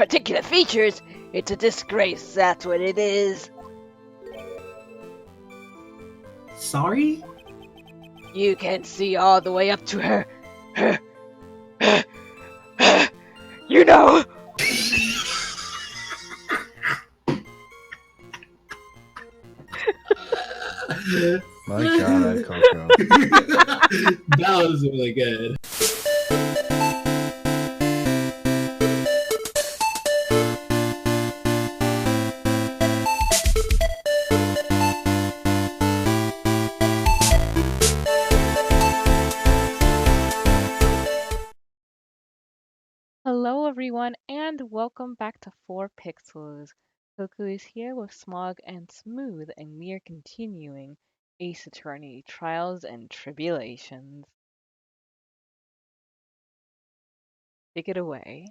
particular features, it's a disgrace, that's what it is. Sorry? You can see all the way up to her. You know! My God, Coco. That was really good. Hello, everyone, and welcome back to 4 Pixels. Coco is here with Smog and Smooth, and we are continuing Ace Attorney Trials and Tribulations. Take it away.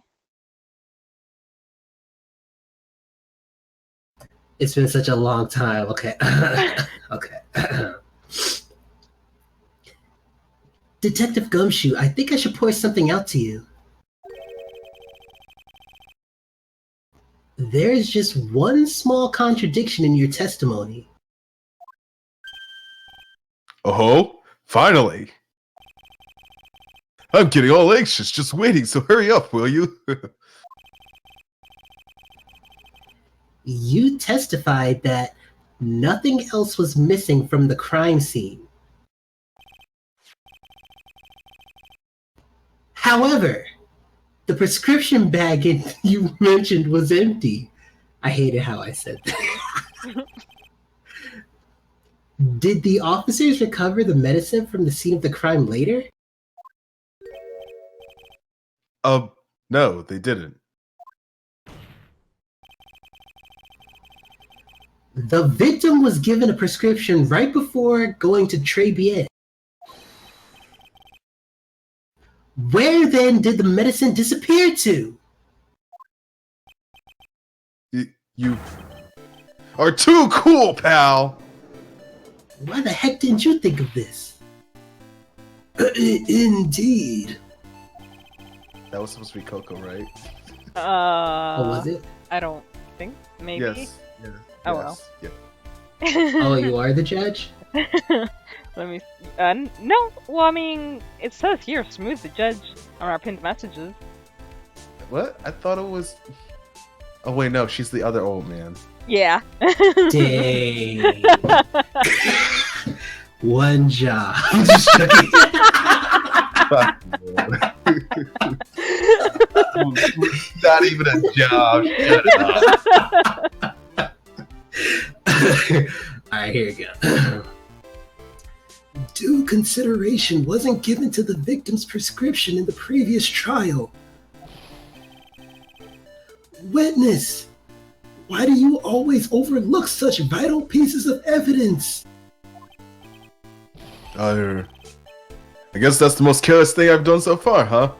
It's been such a long time. Okay. Okay. Detective Gumshoe, I think I should point something out to you. There's just one small contradiction in your testimony. Oh, finally! I'm getting all anxious just waiting, so hurry up, will you? You testified that nothing else was missing from the crime scene. However, the prescription bag you mentioned was empty. I hated how I said that. Did the officers recover the medicine from the scene of the crime later? No, they didn't. The victim was given a prescription right before going to Tribulations. Where then did the medicine disappear to? You are too cool, pal! Why the heck didn't you think of this? Indeed. That was supposed to be Coco, right? Oh, was it? I don't think. Maybe. Yes. Yeah. Oh, well. Yep. Oh, you are the judge? Let me. No. Well, I mean, it says here, Smooth the judge on our pinned messages. What? I thought it was. Oh wait, no, she's the other old man. Yeah. Dang. One job. I'm just joking. Not even a job. Shut up. Alright, here we go. Due consideration wasn't given to the victim's prescription in the previous trial. Witness, why do you always overlook such vital pieces of evidence? I guess that's the most careless thing I've done so far, huh?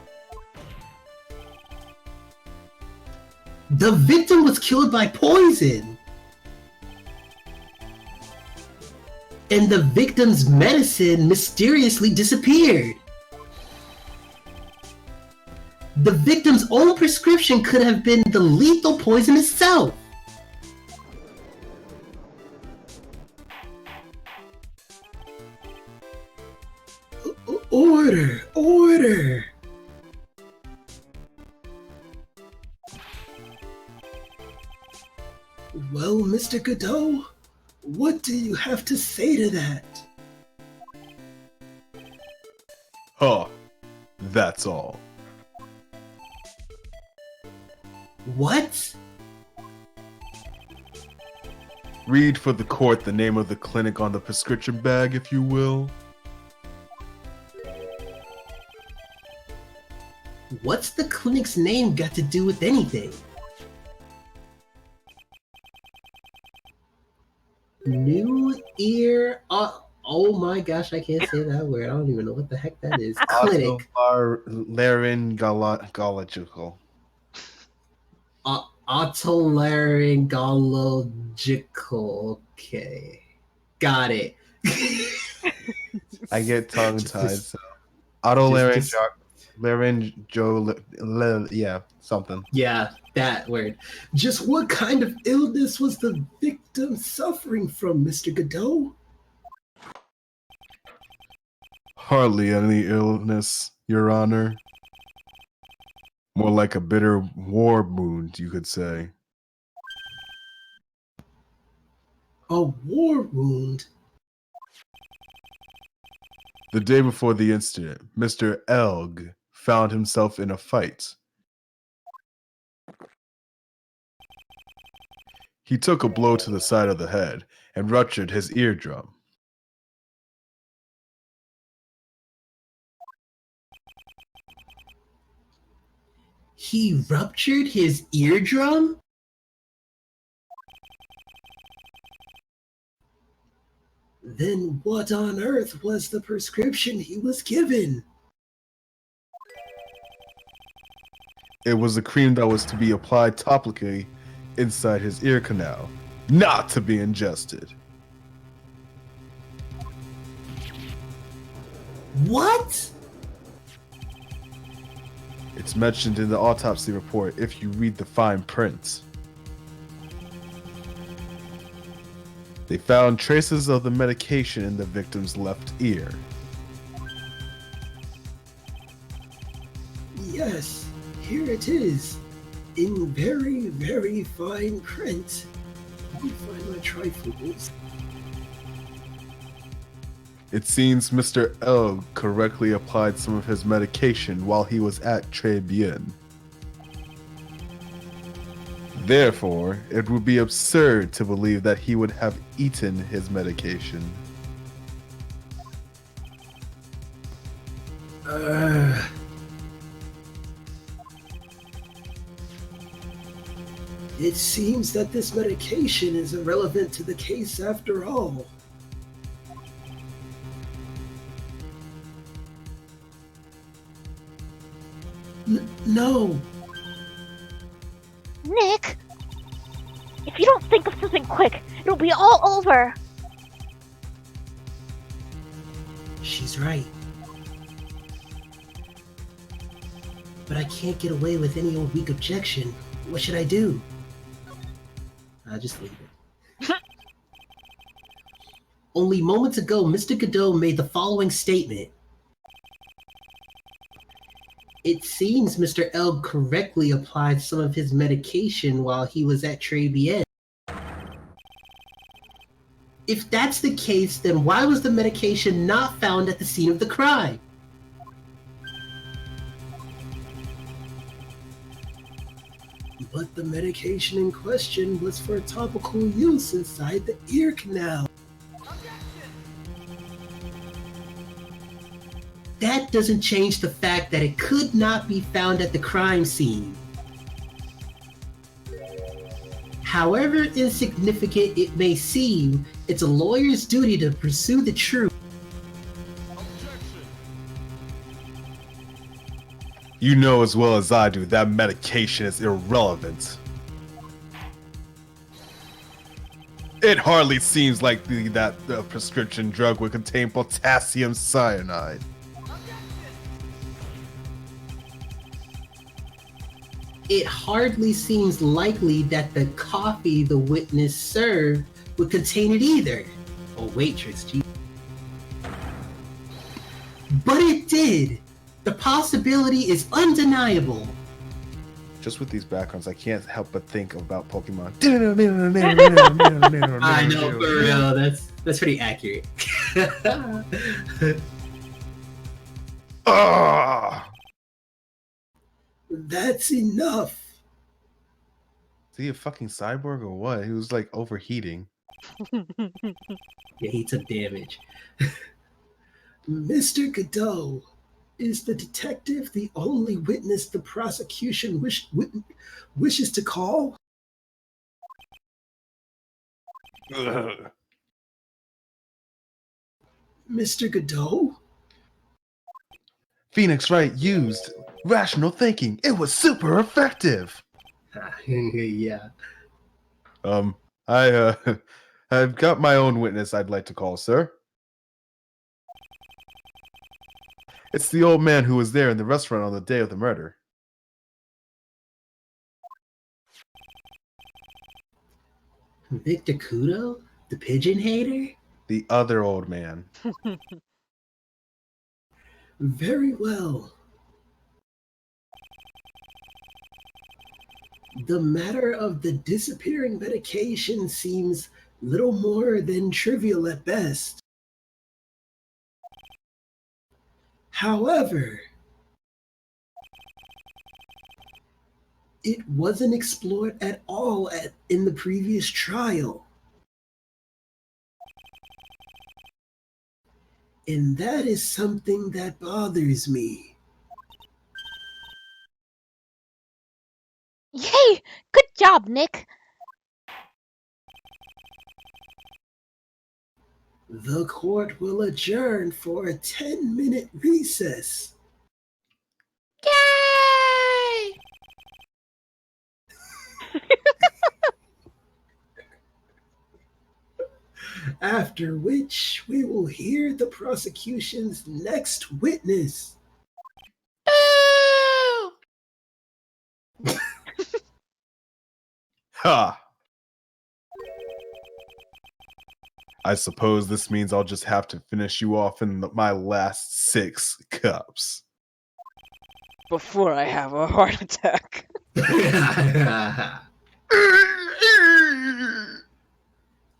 The victim was killed by poison. And the victim's medicine mysteriously disappeared. The victim's own prescription could have been the lethal poison itself. Order. Well, Mr. Godot, what do you have to say to that? Huh. That's all. What? Read for the court the name of the clinic on the prescription bag, if you will. What's the clinic's name got to do with anything? New ear. Oh my gosh, I can't say that word. I don't even know what the heck that is. Clinic. Otolaryngological. Otolaryngological. Okay. Got it. I get tongue-tied, so. Just- yeah, something. Yeah, that word. Just what kind of illness was the victim suffering from, Mr. Godot? Hardly any illness, Your Honor. More like a bitter war wound, you could say. A war wound? The day before the incident, Mr. Elg found himself in a fight. He took a blow to the side of the head and ruptured his eardrum. He ruptured his eardrum? Then what on earth was the prescription he was given? It was a cream that was to be applied topically inside his ear canal, not to be ingested. What? It's mentioned in the autopsy report if you read the fine print. They found traces of the medication in the victim's left ear. Yes, here it is. In very, very fine print. Let me find my trifles. It seems Mr. L correctly applied some of his medication while he was at Tribulations. Therefore, it would be absurd to believe that he would have eaten his medication. It seems that this medication is irrelevant to the case after all. No. Nick! If you don't think of something quick, it'll be all over! She's right. But I can't get away with any old weak objection. What should I do? I'll just leave it. Only moments ago, Mr. Godot made the following statement. It seems Mr. L correctly applied some of his medication while he was at Tribulations. If that's the case, then why was the medication not found at the scene of the crime? But the medication in question was for topical use inside the ear canal. That doesn't change the fact that it could not be found at the crime scene. However insignificant it may seem, it's a lawyer's duty to pursue the truth. You know as well as I do that medication is irrelevant. It hardly seems like that the prescription drug would contain potassium cyanide. It hardly seems likely that the coffee the witness served would contain it either. Oh, waitress, gee. But it did! The possibility is undeniable. Just with these backgrounds, I can't help but think about Pokemon. I know, for real. That's pretty accurate. Ah! That's enough. Is he a fucking cyborg or what? He was like overheating. Yeah, he took damage. Mr. Godot, is the detective the only witness the prosecution wishes to call? Ugh. Mr. Godot? Phoenix Wright used rational thinking. It was super effective. Yeah. I've got my own witness I'd like to call, sir. It's the old man who was there in the restaurant on the day of the murder. Victor Kudo? The pigeon hater? The other old man. Very well. The matter of the disappearing medication seems little more than trivial at best. However, it wasn't explored at all in the previous trial. And that is something that bothers me. Yay! Good job, Nick! The court will adjourn for a 10-minute recess. Yay! After which we will hear the prosecution's next witness. Ha! I suppose this means I'll just have to finish you off in my last 6 cups. Before I have a heart attack.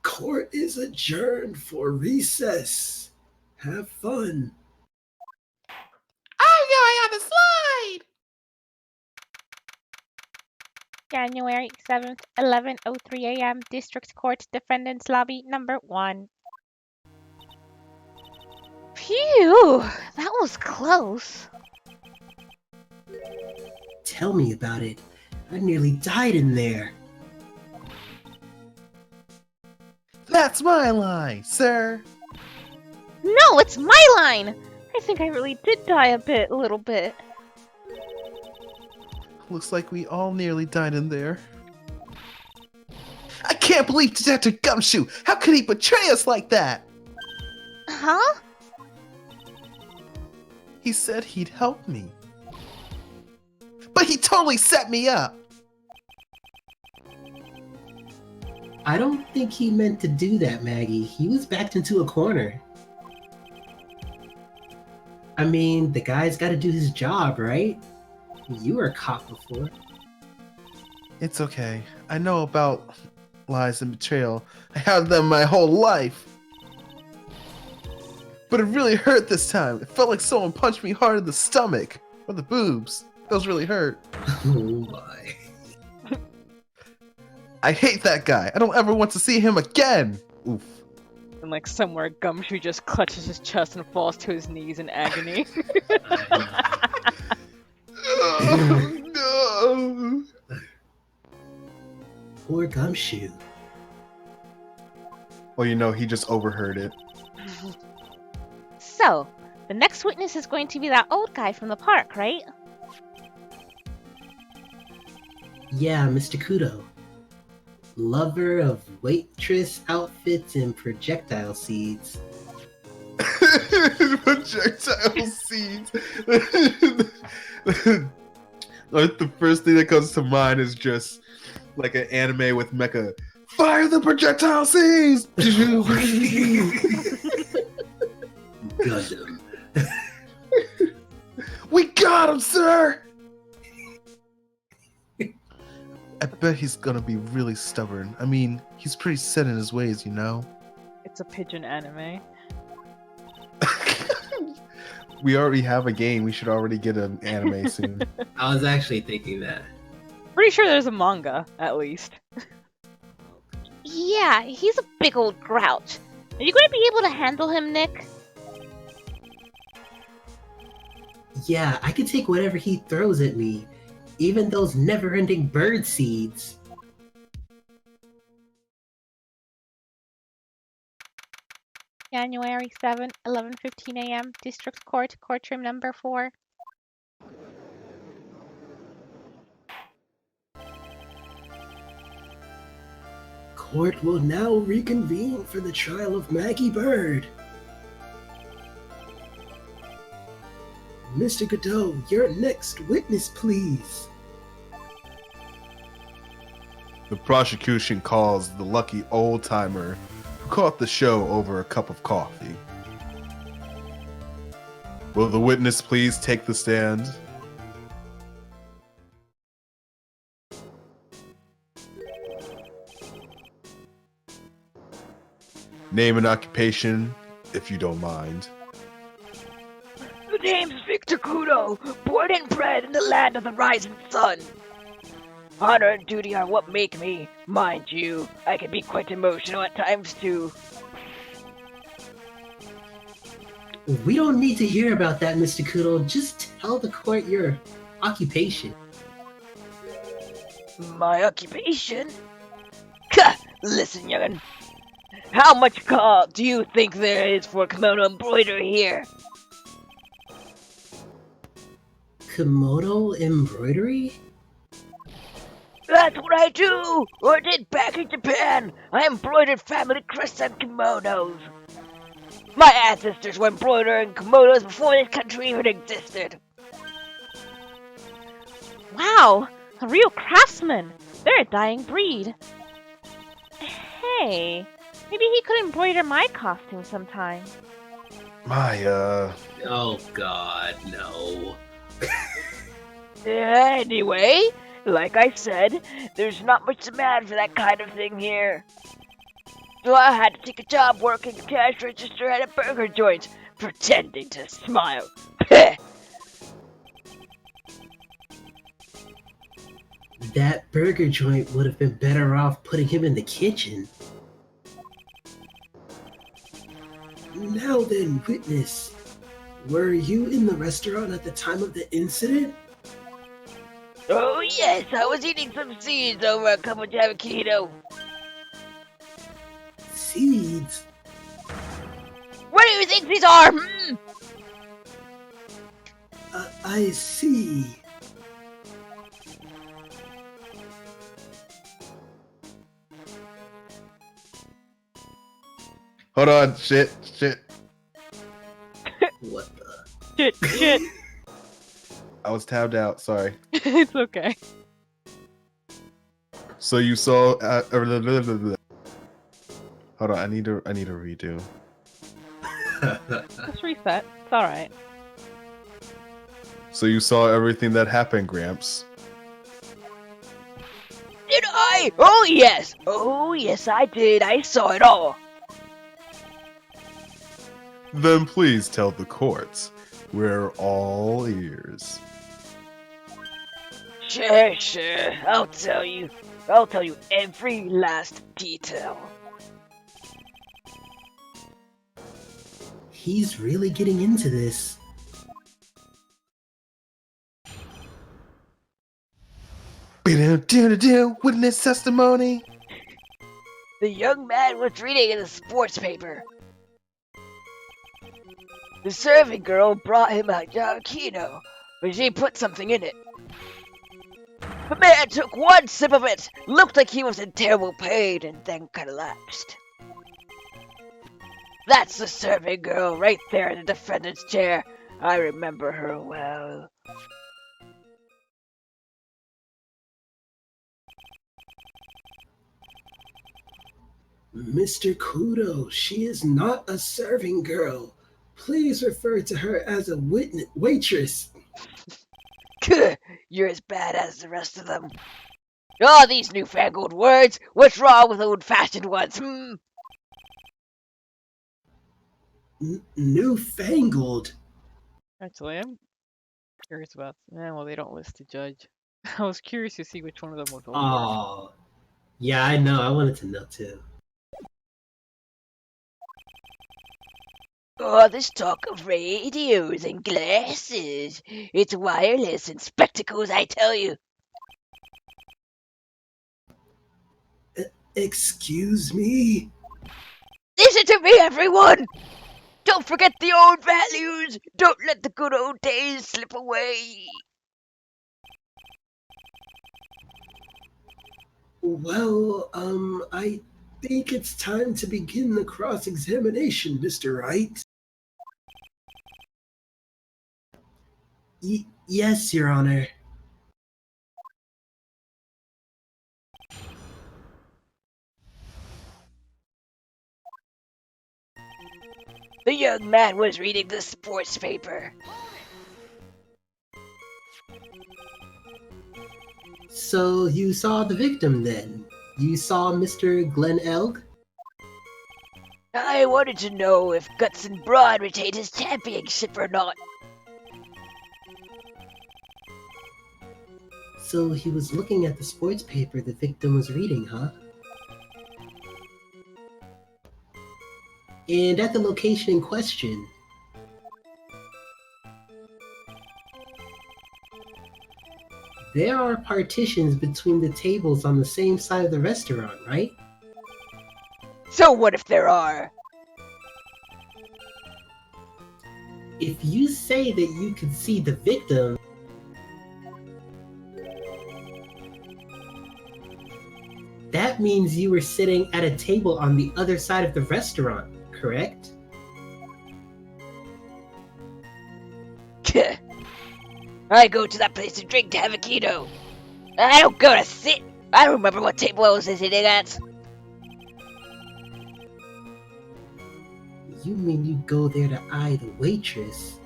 Court is adjourned for recess. Have fun. I'm going on the slide! January 7th, 11:03 a.m. District Court Defendant's Lobby number 1. Phew! That was close. Tell me about it. I nearly died in there. That's my line, sir. No, it's my line! I think I really did die a little bit. Looks like we all nearly died in there. I can't believe Detective Gumshoe! How could he betray us like that? Huh? He said he'd help me. But he totally set me up! I don't think he meant to do that, Maggie. He was backed into a corner. I mean, the guy's got to do his job, right? You were a cop before. It's okay. I know about lies and betrayal. I had them my whole life. But it really hurt this time. It felt like someone punched me hard in the stomach. Or the boobs. Those really hurt. Oh my. I hate that guy. I don't ever want to see him again. Oof. And like somewhere, Gumshoe just clutches his chest and falls to his knees in agony. Oh, no. Poor Gumshoe. Well, you know, he just overheard it. So, the next witness is going to be that old guy from the park, right? Yeah, Mr. Kudo. Lover of waitress outfits and projectile seeds. Projectile seeds. Like the first thing that comes to mind is just like an anime with mecha. Fire the projectile seeds! Gundam. We got him, sir! I bet he's gonna be really stubborn. I mean, he's pretty set in his ways, you know? It's a pigeon anime. We already have a game. We should already get an anime soon. I was actually thinking that. Pretty sure there's a manga, at least. Yeah, he's a big old grouch. Are you going to be able to handle him, Nick? Yeah, I can take whatever he throws at me. Even those never-ending bird seeds. January 7th, 11:15 a.m. District Court, courtroom number 4. Court will now reconvene for the trial of Maggie Bird. Mr. Godot, your next witness, please. The prosecution calls the lucky old-timer who caught the show over a cup of coffee. Will the witness please take the stand? Name and occupation, if you don't mind. The name's Victor Kudo, born and bred in the land of the rising sun. Honor and duty are what make me. Mind you, I can be quite emotional at times too. We don't need to hear about that, Mr. Kudo. Just tell the court your occupation. My occupation? Listen, young'un. How much call do you think there is for kimono embroidery here? Kimono embroidery? That's what I do, or did back in Japan. I embroidered family crests on kimonos. My ancestors were embroidering kimonos before this country even existed. Wow, a real craftsman. They're a dying breed. Hey, maybe he could embroider my costume sometime. My, Oh God, no. Anyway, like I said, there's not much demand for that kind of thing here. So I had to take a job working the cash register at a burger joint, pretending to smile. That burger joint would have been better off putting him in the kitchen. Now then, witness. Were you in the restaurant at the time of the incident? Oh yes, I was eating some seeds over a cup of avocado. Seeds? What do you think these are? I see. hold on, shit. What the? Shit. I was tabbed out, sorry. It's okay. So you saw, hold on, I need to redo. Just reset. It's alright. So you saw everything that happened, Gramps. Did I? Oh yes I did. I saw it all. Then please tell the court. We're all ears. Sure. I'll tell you. I'll tell you every last detail. He's really getting into this. Witness testimony. The young man was reading in the sports paper. The serving girl brought him a giacchino, but she put something in it. The man took one sip of it, looked like he was in terrible pain, and then collapsed. That's the serving girl right there in the defendant's chair. I remember her well. Mr. Kudo, she is not a serving girl. Please refer to her as a waitress. You're as bad as the rest of them. All these newfangled words. What's wrong with old-fashioned ones? Newfangled? Actually, I'm curious about. Well, they don't list the judge. I was curious to see which one of them was older. Oh, yeah, I know. I wanted to know too. All this talk of radios and glasses. It's wireless and spectacles, I tell you. Excuse me? Listen to me, everyone! Don't forget the old values! Don't let the good old days slip away! Well, I think it's time to begin the cross-examination, Mr. Wright. Yes, Your Honor. The young man was reading the sports paper. So you saw the victim then? You saw Mr. Glenn Elg? I wanted to know if Guts and Braun retained his championship or not. So he was looking at the sports paper the victim was reading, huh? And at the location in question, there are partitions between the tables on the same side of the restaurant, right? So what if there are? If you say that you could see the victim, that means you were sitting at a table on the other side of the restaurant, correct? I go to that place to drink to have a keto. I don't go to sit. I don't remember what table I was sitting at. You mean you go there to eye the waitress?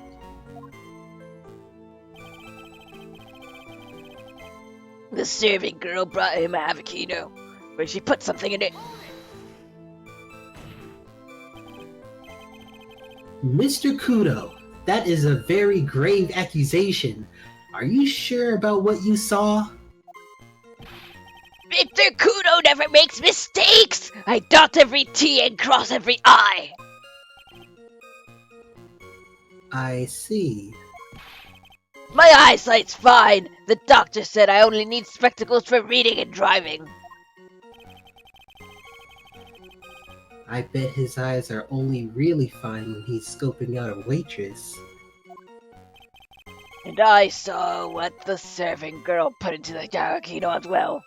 The serving girl brought him a avocado, but she put something in it. Mr. Kudo, that is a very grave accusation. Are you sure about what you saw? Victor Kudo never makes mistakes! I dot every T and cross every I. I see. My eyesight's fine. The doctor said I only need spectacles for reading and driving. I bet his eyes are only really fine when he's scoping out a waitress. And I saw what the serving girl put into the avocado as well.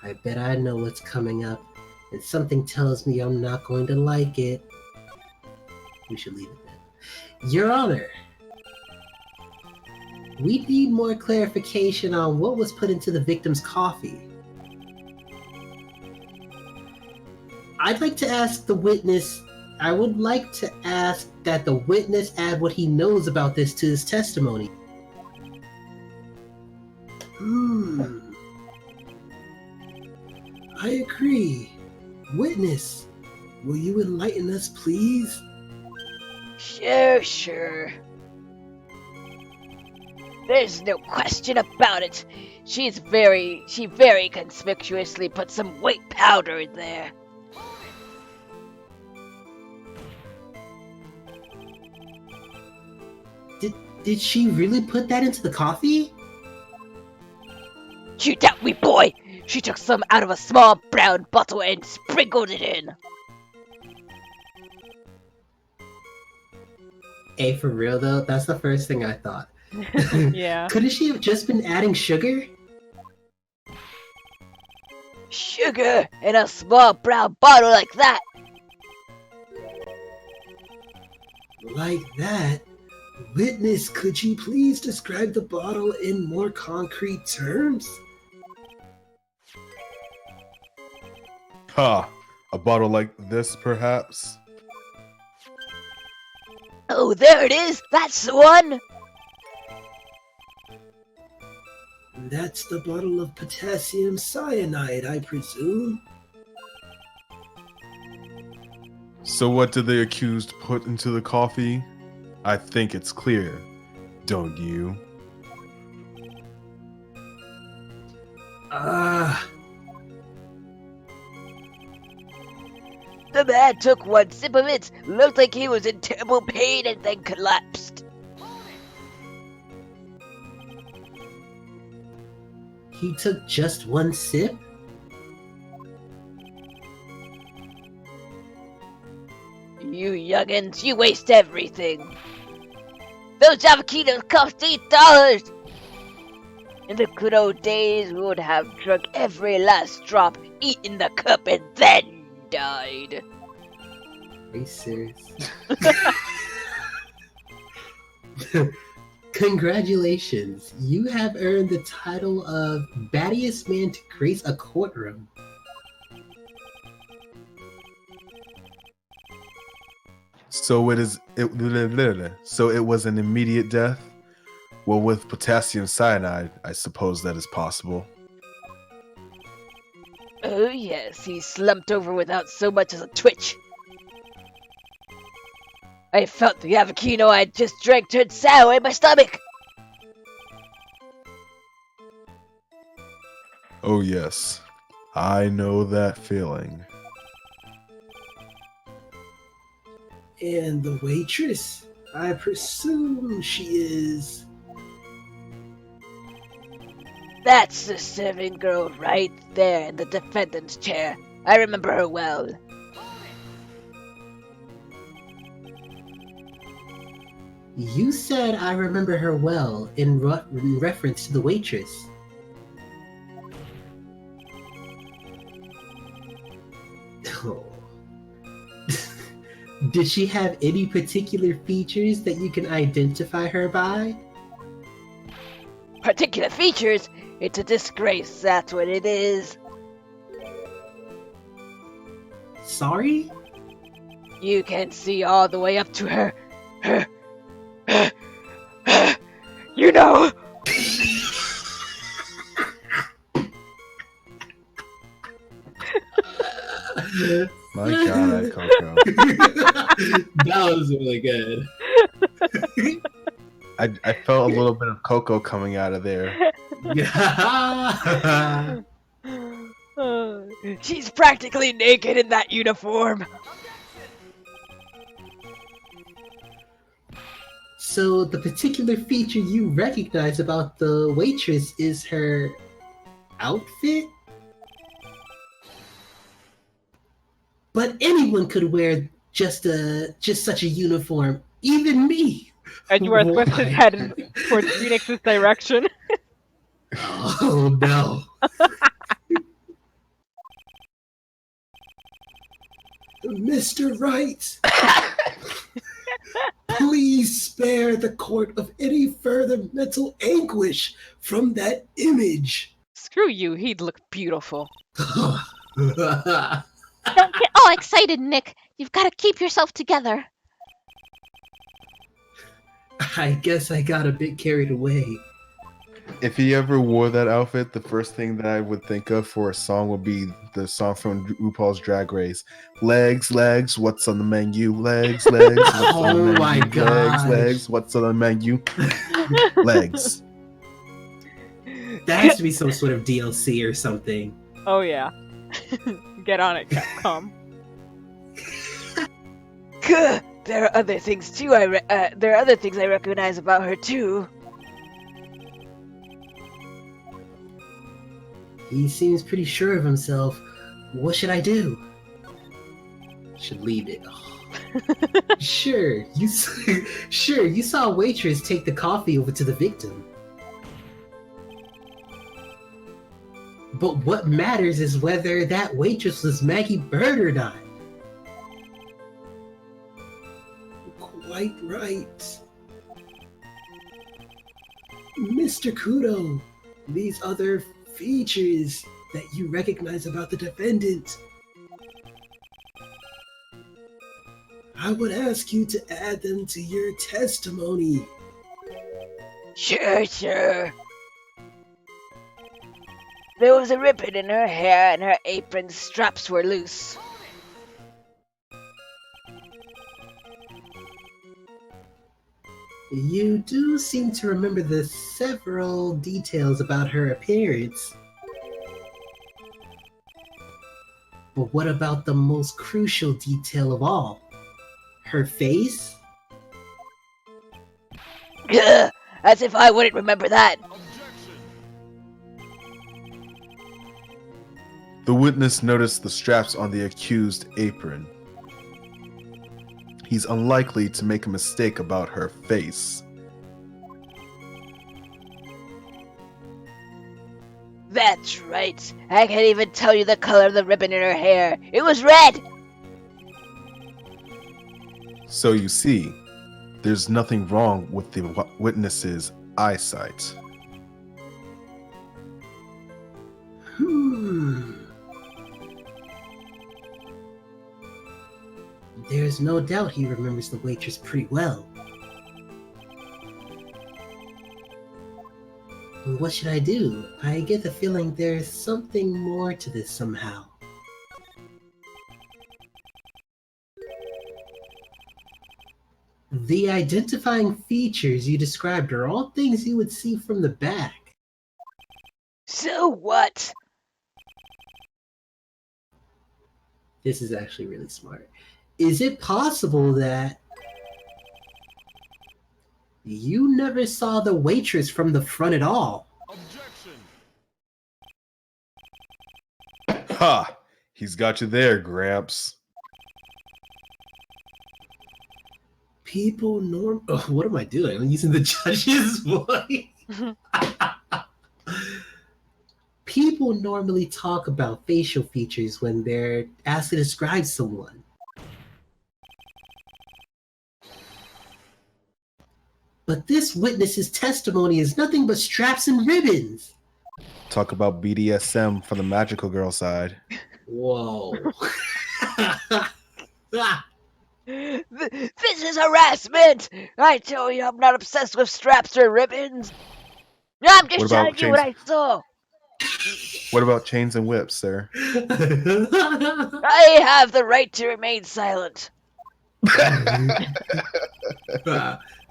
I bet I know what's coming up, and something tells me I'm not going to like it. We should leave it then. Your Honor, we need more clarification on what was put into the victim's coffee. I'd like to ask the witness, I would like to ask that the witness add what he knows about this to his testimony. I agree. Witness, will you enlighten us, please? Sure. There's no question about it. She very conspicuously put some white powder in there. Did she really put that into the coffee? You doubt me, boy! She took some out of a small brown bottle and sprinkled it in. Hey, for real though, that's the first thing I thought. Yeah. Couldn't she have just been adding sugar? Sugar in a small brown bottle like that? Like that? Witness, could you please describe the bottle in more concrete terms? Ha! A bottle like this, perhaps? Oh, there it is! That's the one! That's the bottle of potassium cyanide, I presume. So what did the accused put into the coffee? I think it's clear, don't you? The man took one sip of it, looked like he was in terrible pain, and then collapsed. He took just one sip? You youngins, you waste everything. Those avocados cost $8! In the good old days, we would have drunk every last drop, eaten the cup, and then died. Are you serious? Congratulations, you have earned the title of Battiest Man to Grace a Courtroom. So it was an immediate death? Well, with potassium cyanide, I suppose that is possible. Oh yes, he slumped over without so much as a twitch. I felt the avocado I had just drank turned sour in my stomach. Oh yes, I know that feeling. And the waitress? I presume she is... That's the serving girl right there in the defendant's chair. I remember her well. You said I remember her well in reference to the waitress. Oh. Did she have any particular features that you can identify her by? Particular features? It's a disgrace, that's what it is. Sorry? You can see all the way up to her. You know! My God, Coco. That was really good. I felt a little bit of Coco coming out of there. Yeah. She's practically naked in that uniform. So the particular feature you recognize about the waitress is her outfit? But anyone could wear just such a uniform, even me. Edgeworth whips his head towards Phoenix's direction. Oh no. Mr. Wright, please spare the court of any further mental anguish from that image. Screw you, he'd look beautiful. Don't get all excited, Nick. You've got to keep yourself together. I guess I got a bit carried away. If he ever wore that outfit, the first thing that I would think of for a song would be the song from RuPaul's Drag Race. Legs, legs, what's on the menu? Legs, legs, what's on the Oh menu? my Legs, gosh. legs, what's on the menu? Legs. That has to be some sort of DLC or something. Oh yeah. Get on it, Capcom. Gah, there are other things too. There are other things I recognize about her too. He seems pretty sure of himself. What should I do? Should leave it. Sure, you saw a waitress take the coffee over to the victim. But what matters is whether that waitress was Maggie Bird or not. Quite right. Mr. Kudo, these other features that you recognize about the defendant, I would ask you to add them to your testimony. Sure. There was a ribbon in her hair and her apron straps were loose. You do seem to remember the several details about her appearance. But what about the most crucial detail of all? Her face? Gah, as if I wouldn't remember that. The witness noticed the straps on the accused apron. He's unlikely to make a mistake about her face. That's right. I can't even tell you the color of the ribbon in her hair. It was red! So you see, There's nothing wrong with the witness's eyesight. There's no doubt he remembers the waitress pretty well. What should I do? I get the feeling there's something more to this somehow. The identifying features you described are all things you would see from the back. So what? This is actually really smart. Is it possible that you never saw the waitress from the front at all? Ha! He's got you there, Gramps. People what am I doing? I'm using the judge's voice. People normally talk about facial features when they're asked to describe someone. But this witness's testimony is nothing but straps and ribbons. Talk about BDSM from the magical girl side. Whoa. This is harassment! I tell you, I'm not obsessed with straps or ribbons. I'm just What about telling you what I saw. What about chains and whips, sir? I have the right to remain silent.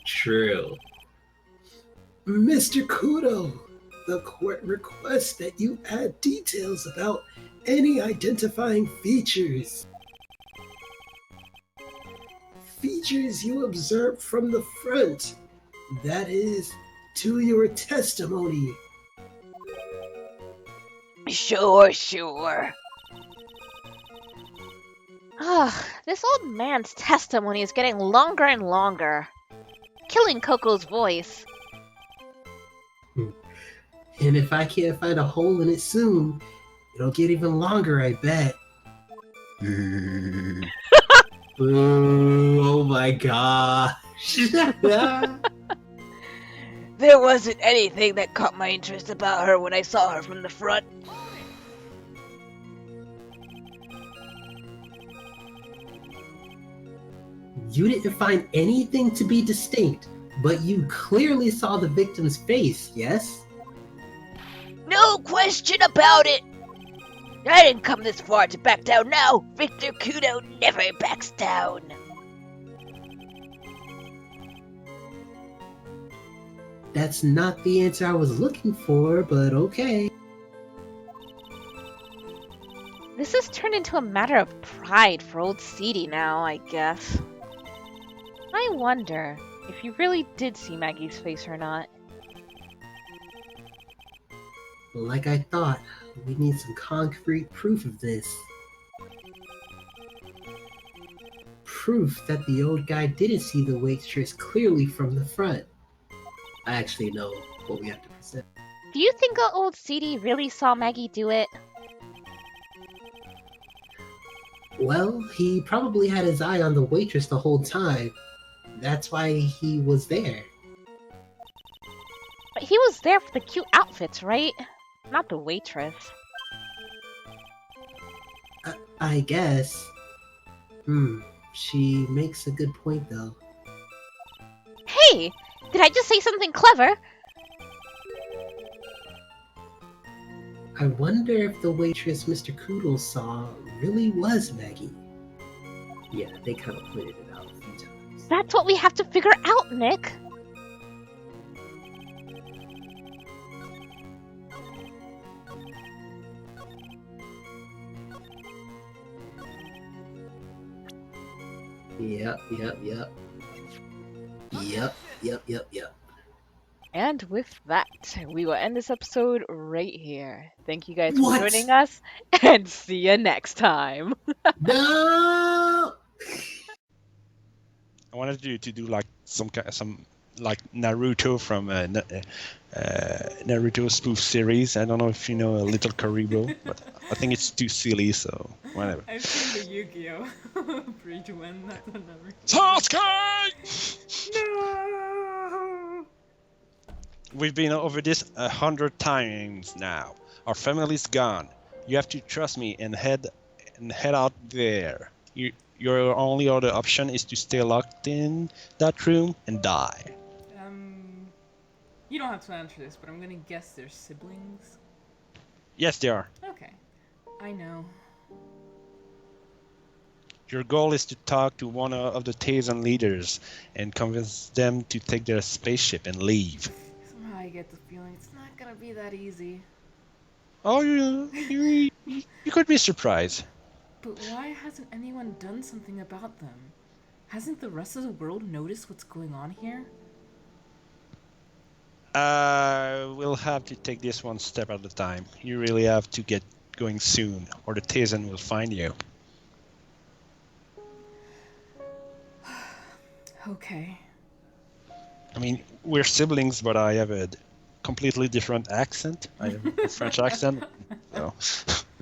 True. Mr. Kudo, the court requests that you add details about any identifying features. Features you observed from the front. That is, to your testimony. Sure. This old man's testimony is getting longer and longer. Killing Coco's voice. And if I can't find a hole in it soon, it'll get even longer, I bet. Boo, oh my gosh. There wasn't anything that caught my interest about her when I saw her from the front. You didn't find anything to be distinct, but you clearly saw the victim's face, yes? No question about it! I didn't come this far to back down now. Victor Kudo never backs down. That's not the answer I was looking for, but okay. This has turned into a matter of pride for old Seedy now, I guess. I wonder if you really did see Maggie's face or not. Like I thought, we need some concrete proof of this. Proof that the old guy didn't see the waitress clearly from the front. I actually know what we have to present. Do you think old Seedy really saw Maggie do it? Well, he probably had his eye on the waitress the whole time. That's why he was there. But he was there for the cute outfits, right? Not the waitress. I guess. She makes a good point, though. Hey! Did I just say something clever? I wonder if the waitress Mr. Koodle saw really was Maggie. Yeah, they kind of pointed it out a few times. That's what we have to figure out, Nick. Yep. And with that, we will end this episode right here. Thank you guys What? for joining us, and see you next time. No! I wanted to do like some like Naruto from Naruto spoof series. I don't know if you know a Little Karibo, but I think it's too silly, so whatever. I've seen the Yu-Gi-Oh! rage when that's another. Sasuke! No. We've been over this 100 times now. Our family's gone. You have to trust me and head out there. Your only other option is to stay locked in that room and die. You don't have to answer this, but I'm gonna guess they're siblings. Yes, they are. Okay. I know. Your goal is to talk to one of the Tazan leaders and convince them to take their spaceship and leave. Somehow I get the feeling it's not gonna be that easy. Oh, you could be surprised. But why hasn't anyone done something about them? Hasn't the rest of the world noticed what's going on here? We'll have to take this one step at a time. You really have to get going soon, or the Tazan will find you. Okay. I mean, we're siblings, but I have a completely different accent. I have a French accent. So.